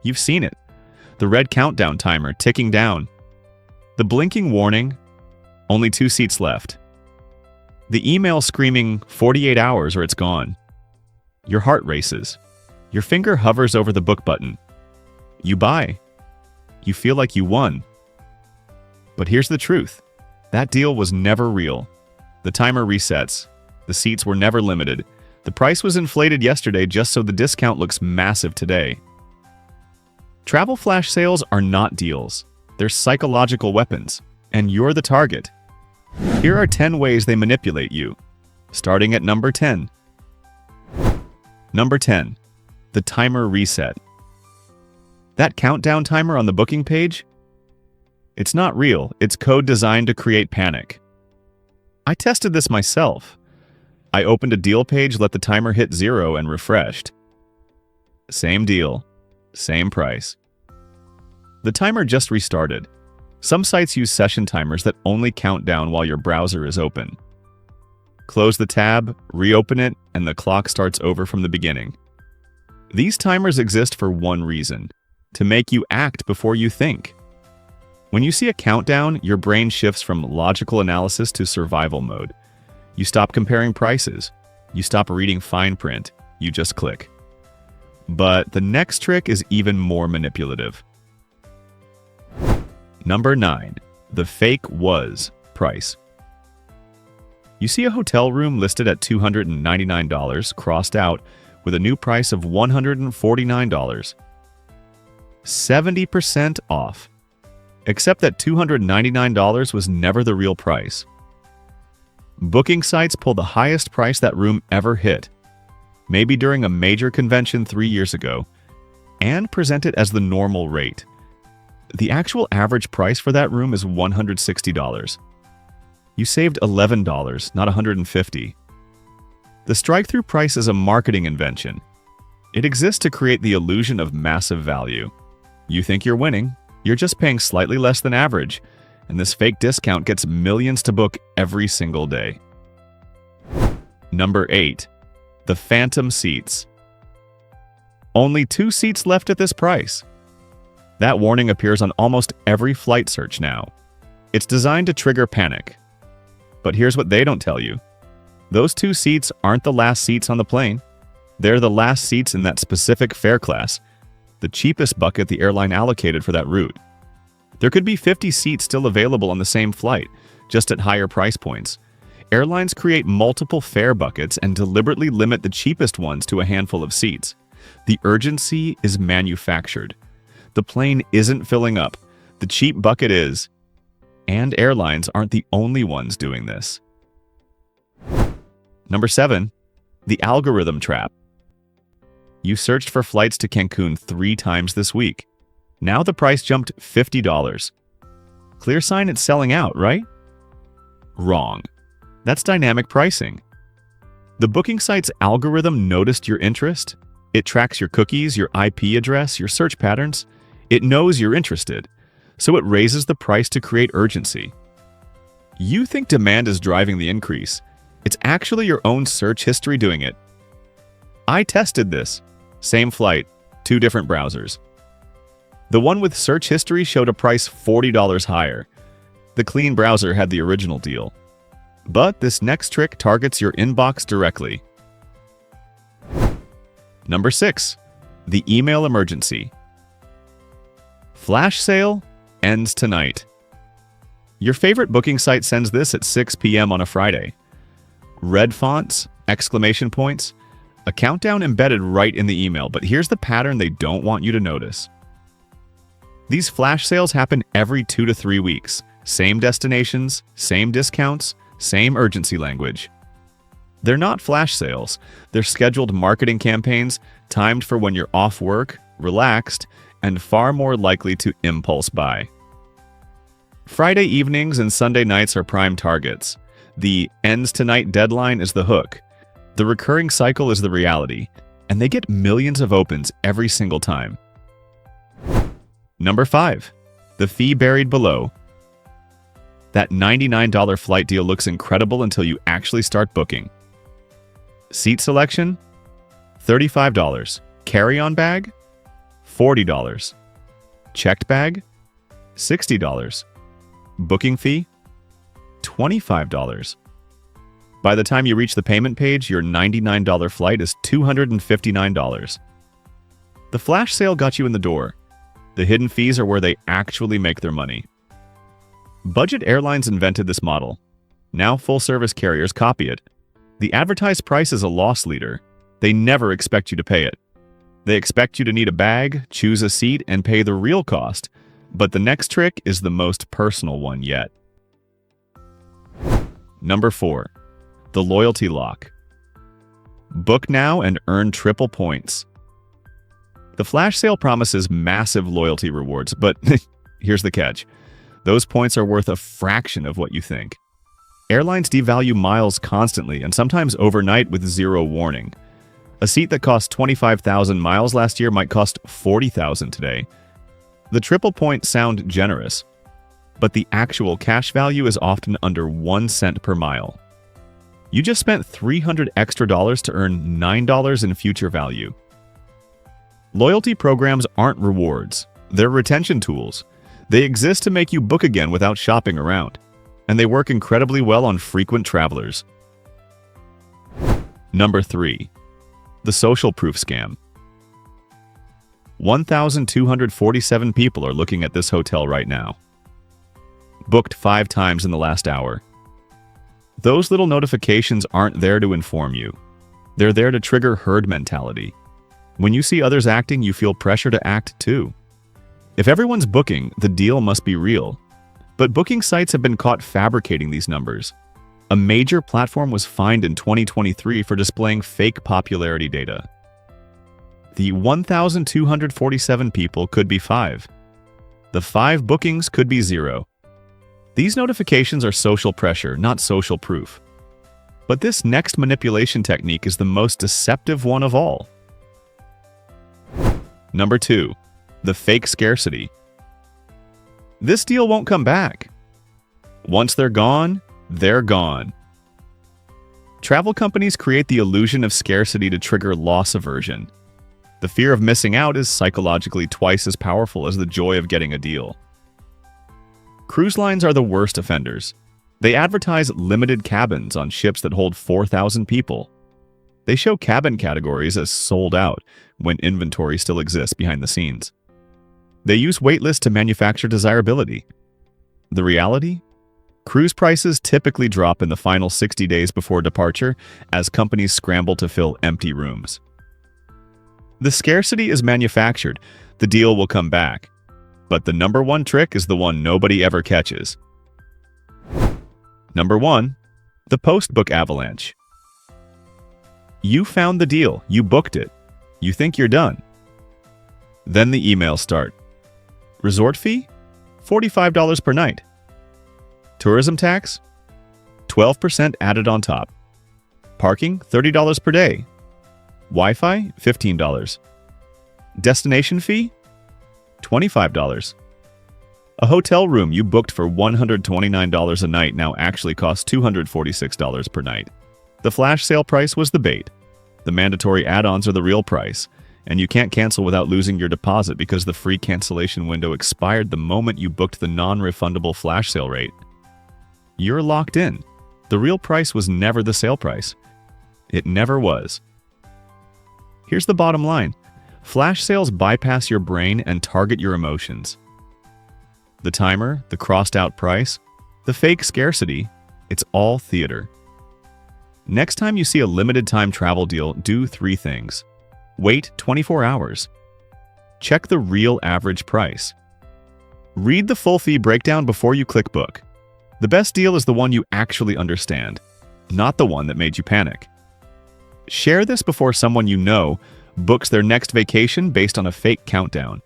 You've seen it. The red countdown timer ticking down. The blinking warning, only 2 seats left. The email screaming 48 hours or it's gone. Your heart races. Your finger hovers over the book button. You buy. You feel like you won. But here's the truth. That deal was never real. The timer resets. The seats were never limited. The price was inflated yesterday just so the discount looks massive today. Travel flash sales are not deals. They're psychological weapons, and you're the target. Here are 10 ways they manipulate you, starting at number 10. Number 10. The timer reset. That countdown timer on the booking page? It's not real. It's code designed to create panic. I tested this myself. I opened a deal page, let the timer hit 0 and refreshed. Same deal, same price. The timer just restarted. Some sites use session timers that only count down while your browser is open. Close the tab, reopen it, and the clock starts over from the beginning. These timers exist for one reason: to make you act before you think. When you see a countdown, your brain shifts from logical analysis to survival mode. You stop comparing prices. You stop reading fine print. You just click. But the next trick is even more manipulative. Number 9. The fake was price. You see a hotel room listed at $299 crossed out with a new price of $149. 70% off. Except that $299 was never the real price. Booking sites pull the highest price that room ever hit, maybe during a major convention 3 years ago, and present it as the normal rate. The actual average price for that room is $160. You saved $11, not $150. The strike-through price is a marketing invention. It exists to create the illusion of massive value. You think you're winning, you're just paying slightly less than average, and this fake discount gets millions to book every single day. Number 8. The phantom seats. Only 2 seats left at this price. That warning appears on almost every flight search now. It's designed to trigger panic. But here's what they don't tell you. Those 2 seats aren't the last seats on the plane. They're the last seats in that specific fare class, the cheapest bucket the airline allocated for that route. There could be 50 seats still available on the same flight, just at higher price points. Airlines create multiple fare buckets and deliberately limit the cheapest ones to a handful of seats. The urgency is manufactured. The plane isn't filling up. The cheap bucket is. And airlines aren't the only ones doing this. Number 7. The algorithm trap. You searched for flights to Cancun 3 times this week. Now the price jumped $50. Clear sign it's selling out, right? Wrong. That's dynamic pricing. The booking site's algorithm noticed your interest. It tracks your cookies, your IP address, your search patterns. It knows you're interested, so it raises the price to create urgency. You think demand is driving the increase. It's actually your own search history doing it. I tested this. Same flight, 2 different browsers. The one with search history showed a price $40 higher. The clean browser had the original deal. But this next trick targets your inbox directly. Number 6. The email emergency. Flash sale ends tonight. Your favorite booking site sends this at 6 p.m. on a Friday. Red fonts, exclamation points, a countdown embedded right in the email, but here's the pattern they don't want you to notice. These flash sales happen every 2 to 3 weeks. Same destinations, same discounts, same urgency language. They're not flash sales. They're scheduled marketing campaigns timed for when you're off work, relaxed, and far more likely to impulse buy. Friday evenings and Sunday nights are prime targets. The ends tonight deadline is the hook. The recurring cycle is the reality, and they get millions of opens every single time. Number 5. The fee buried below. That $99 flight deal looks incredible until you actually start booking. Seat selection? $35. Carry-on bag? $40. Checked bag, $60. Booking fee, $25. By the time you reach the payment page, your $99 flight is $259. The flash sale got you in the door. The hidden fees are where they actually make their money. Budget airlines invented this model. Now full-service carriers copy it. The advertised price is a loss leader. They never expect you to pay it. They expect you to need a bag, choose a seat, and pay the real cost. But the next trick is the most personal one yet. Number 4. The loyalty lock. Book now and earn triple points. The flash sale promises massive loyalty rewards, but here's the catch. Those points are worth a fraction of what you think. Airlines devalue miles constantly and sometimes overnight with zero warning. A seat that cost 25,000 miles last year might cost 40,000 today. The triple points sound generous, but the actual cash value is often under 1 cent per mile. You just spent $300 extra to earn $9 in future value. Loyalty programs aren't rewards. They're retention tools. They exist to make you book again without shopping around, and they work incredibly well on frequent travelers. Number 3. The social proof scam. 1,247 people are looking at this hotel right now. Booked 5 times in the last hour. Those little notifications aren't there to inform you. They're there to trigger herd mentality. When you see others acting, you feel pressure to act too. If everyone's booking, the deal must be real. But booking sites have been caught fabricating these numbers. A major platform was fined in 2023 for displaying fake popularity data. The 1,247 people could be 5. The 5 bookings could be 0. These notifications are social pressure, not social proof. But this next manipulation technique is the most deceptive one of all. Number 2. The fake scarcity. This deal won't come back. Once they're gone, they're gone. Travel companies create the illusion of scarcity to trigger loss aversion. The fear of missing out is psychologically twice as powerful as the joy of getting a deal. Cruise lines are the worst offenders. They advertise limited cabins on ships that hold 4,000 people. They show cabin categories as sold out when inventory still exists behind the scenes. They use waitlists to manufacture desirability. The reality? Cruise prices typically drop in the final 60 days before departure as companies scramble to fill empty rooms. The scarcity is manufactured. The deal will come back. But the number 1 trick is the one nobody ever catches. Number 1. The post-book avalanche. You found the deal. You booked it. You think you're done. Then the emails start. Resort fee? $45 per night. Tourism tax? 12% added on top. Parking? $30 per day. Wi-Fi? $15. Destination fee? $25. A hotel room you booked for $129 a night now actually costs $246 per night. The flash sale price was the bait. The mandatory add-ons are the real price, and you can't cancel without losing your deposit because the free cancellation window expired the moment you booked the non-refundable flash sale rate. You're locked in. The real price was never the sale price. It never was. Here's the bottom line. Flash sales bypass your brain and target your emotions. The timer, the crossed-out price, the fake scarcity, it's all theater. Next time you see a limited-time travel deal, do 3 things. Wait 24 hours. Check the real average price. Read the full fee breakdown before you click book. The best deal is the one you actually understand, not the one that made you panic. Share this before someone you know books their next vacation based on a fake countdown.